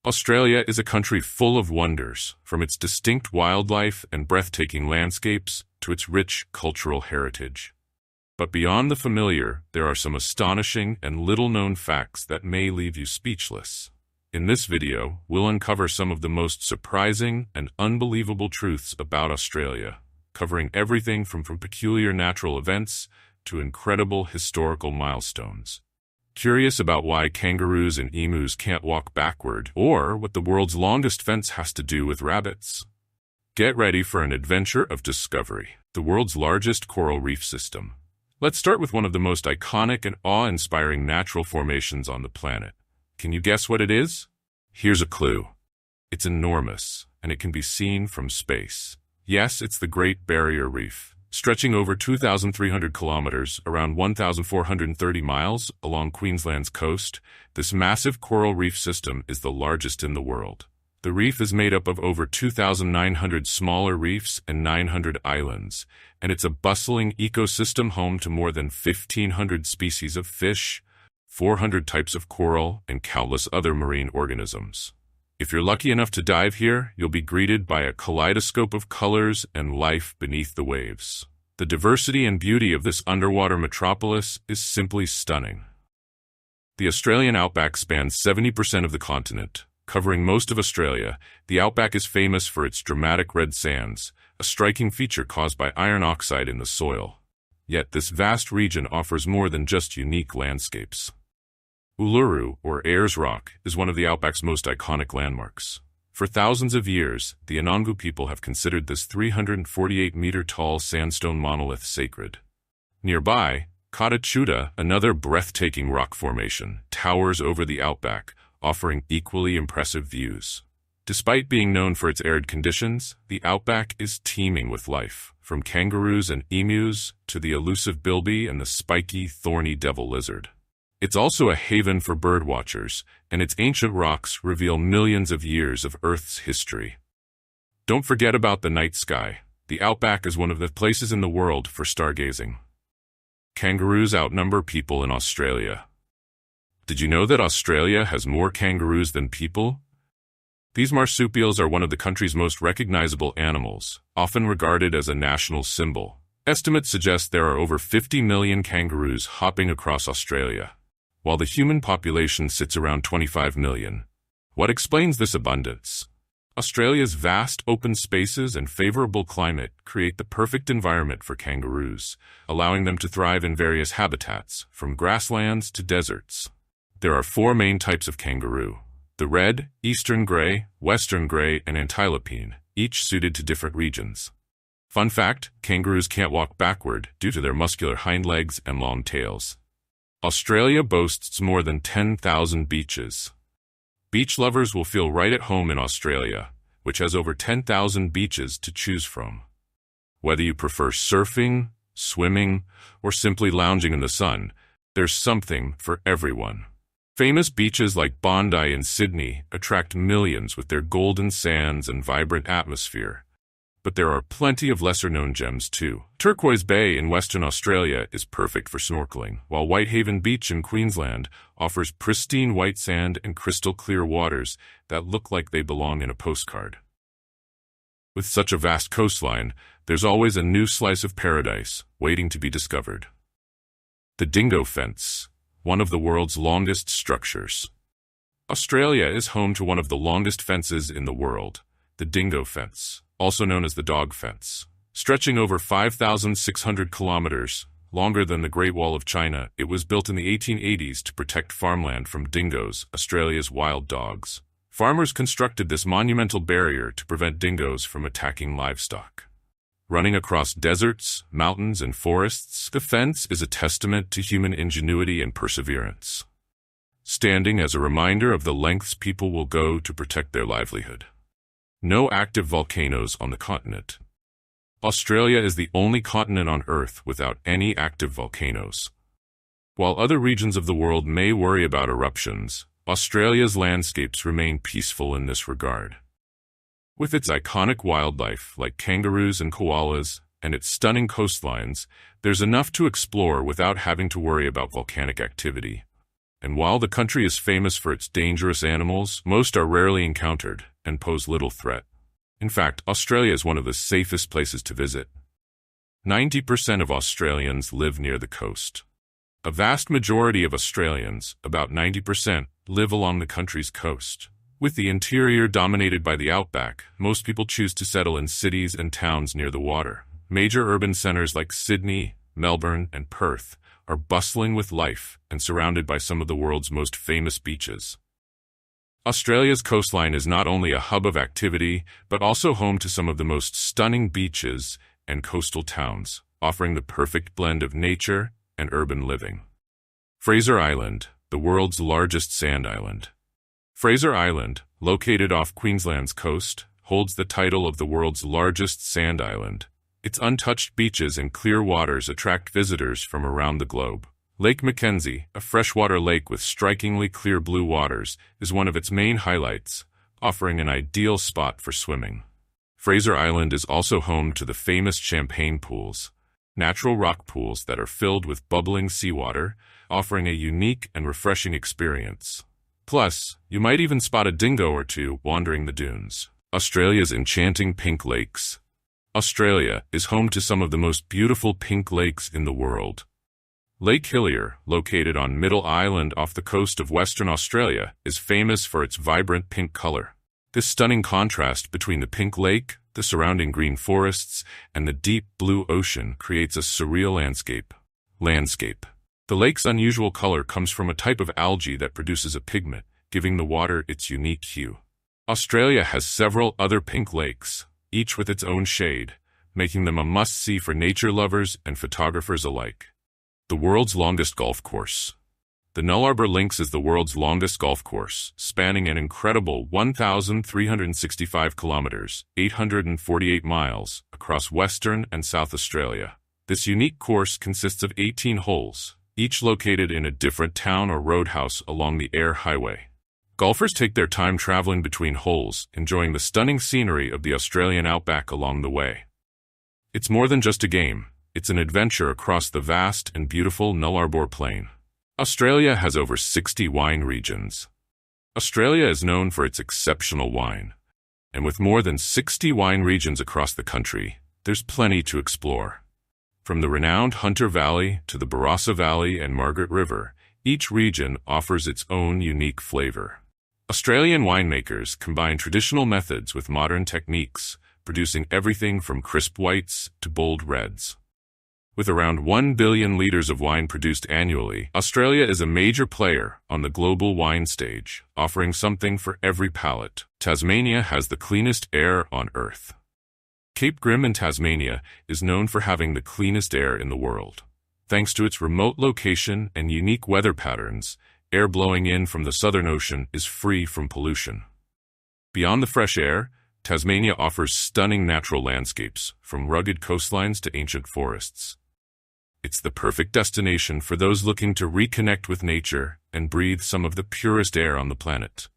Australia is a country full of wonders, from its distinct wildlife and breathtaking landscapes to its rich cultural heritage. But beyond the familiar, there are some astonishing and little-known facts that may leave you speechless. In this video, we'll uncover some of the most surprising and unbelievable truths about Australia, covering everything from peculiar natural events to incredible historical milestones. Curious about why kangaroos and emus can't walk backward, or what the world's longest fence has to do with rabbits? Get ready for an adventure of discovery. The world's largest coral reef system. Let's start with one of the most iconic and awe-inspiring natural formations on the planet. Can you guess what it is? Here's a clue. It's enormous, and it can be seen from space. Yes, it's the Great Barrier Reef, stretching over 2,300 kilometers, around 1,430 miles, along Queensland's coast. This massive coral reef system is the largest in the world. The reef is made up of over 2,900 smaller reefs and 900 islands, and it's a bustling ecosystem home to more than 1,500 species of fish, 400 types of coral, and countless other marine organisms. If you're lucky enough to dive here, you'll be greeted by a kaleidoscope of colors and life beneath the waves. The diversity and beauty of this underwater metropolis is simply stunning. The Australian outback spans 70% of the continent. Covering most of Australia, the outback is famous for its dramatic red sands, a striking feature caused by iron oxide in the soil. Yet this vast region offers more than just unique landscapes. Uluru, or Ayers Rock, is one of the outback's most iconic landmarks. For thousands of years, the Anangu people have considered this 348-meter-tall sandstone monolith sacred. Nearby, Kata Tjuta, another breathtaking rock formation, towers over the outback, offering equally impressive views. Despite being known for its arid conditions, the outback is teeming with life, from kangaroos and emus to the elusive bilby and the spiky, thorny devil lizard. It's also a haven for birdwatchers, and its ancient rocks reveal millions of years of Earth's history. Don't forget about the night sky. The outback is one of the places in the world for stargazing. Kangaroos outnumber people in Australia. Did you know that Australia has more kangaroos than people? These marsupials are one of the country's most recognizable animals, often regarded as a national symbol. Estimates suggest there are over 50 million kangaroos hopping across Australia, while the human population sits around 25 million. What explains this abundance? Australia's vast open spaces and favorable climate create the perfect environment for kangaroos, allowing them to thrive in various habitats, from grasslands to deserts. There are four main types of kangaroo: the red, eastern grey, western grey, and antilopine, each suited to different regions. Fun fact, kangaroos can't walk backward due to their muscular hind legs and long tails. Australia boasts more than 10,000 beaches. Beach lovers will feel right at home in Australia, which has over 10,000 beaches to choose from. Whether you prefer surfing, swimming, or simply lounging in the sun, there's something for everyone. Famous beaches like Bondi in Sydney attract millions with their golden sands and vibrant atmosphere. But there are plenty of lesser-known gems too. Turquoise Bay in Western Australia is perfect for snorkeling, while Whitehaven Beach in Queensland offers pristine white sand and crystal-clear waters that look like they belong in a postcard. With such a vast coastline, there's always a new slice of paradise waiting to be discovered. The Dingo Fence, one of the world's longest structures. Australia is home to one of the longest fences in the world, the Dingo Fence, also known as the Dog Fence. Stretching over 5,600 kilometers, longer than the Great Wall of China, it was built in the 1880s to protect farmland from dingoes, Australia's wild dogs. Farmers constructed this monumental barrier to prevent dingoes from attacking livestock. Running across deserts, mountains, and forests, the fence is a testament to human ingenuity and perseverance, standing as a reminder of the lengths people will go to protect their livelihood. No active volcanoes on the continent. Australia is the only continent on Earth without any active volcanoes. While other regions of the world may worry about eruptions, Australia's landscapes remain peaceful in this regard. With its iconic wildlife like kangaroos and koalas, and its stunning coastlines, there's enough to explore without having to worry about volcanic activity. And while the country is famous for its dangerous animals, most are rarely encountered and pose little threat. In fact, Australia is one of the safest places to visit. 90% of Australians live near the coast. A vast majority of Australians, about 90%, live along the country's coast. With the interior dominated by the outback, most people choose to settle in cities and towns near the water. Major urban centers like Sydney, Melbourne, and Perth are bustling with life and surrounded by some of the world's most famous beaches. Australia's coastline is not only a hub of activity, but also home to some of the most stunning beaches and coastal towns, offering the perfect blend of nature and urban living. Fraser Island, the world's largest sand island. Fraser Island, located off Queensland's coast, holds the title of the world's largest sand island. Its untouched beaches and clear waters attract visitors from around the globe. Lake Mackenzie, a freshwater lake with strikingly clear blue waters, is one of its main highlights, offering an ideal spot for swimming. Fraser Island is also home to the famous Champagne Pools, natural rock pools that are filled with bubbling seawater, offering a unique and refreshing experience. Plus, you might even spot a dingo or two wandering the dunes. Australia's enchanting pink lakes. Australia is home to some of the most beautiful pink lakes in the world. Lake Hillier, located on Middle Island off the coast of Western Australia, is famous for its vibrant pink color. This stunning contrast between the pink lake, the surrounding green forests, and the deep blue ocean creates a surreal landscape. The lake's unusual color comes from a type of algae that produces a pigment, giving the water its unique hue. Australia has several other pink lakes, each with its own shade, making them a must-see for nature lovers and photographers alike. The world's longest golf course. The Nullarbor Links is the world's longest golf course, spanning an incredible 1,365 kilometers, 848 miles, across Western and South Australia. This unique course consists of 18 holes, each located in a different town or roadhouse along the Eyre Highway. Golfers take their time traveling between holes, enjoying the stunning scenery of the Australian outback along the way. It's more than just a game. It's an adventure across the vast and beautiful Nullarbor Plain. Australia has over 60 wine regions. Australia is known for its exceptional wine. And with more than 60 wine regions across the country, there's plenty to explore. From the renowned Hunter Valley to the Barossa Valley and Margaret River, each region offers its own unique flavor. Australian winemakers combine traditional methods with modern techniques, producing everything from crisp whites to bold reds. With around 1 billion liters of wine produced annually, Australia is a major player on the global wine stage, offering something for every palate. Tasmania has the cleanest air on Earth. Cape Grim in Tasmania is known for having the cleanest air in the world. Thanks to its remote location and unique weather patterns, air blowing in from the Southern Ocean is free from pollution. Beyond the fresh air, Tasmania offers stunning natural landscapes, from rugged coastlines to ancient forests. It's the perfect destination for those looking to reconnect with nature and breathe some of the purest air on the planet.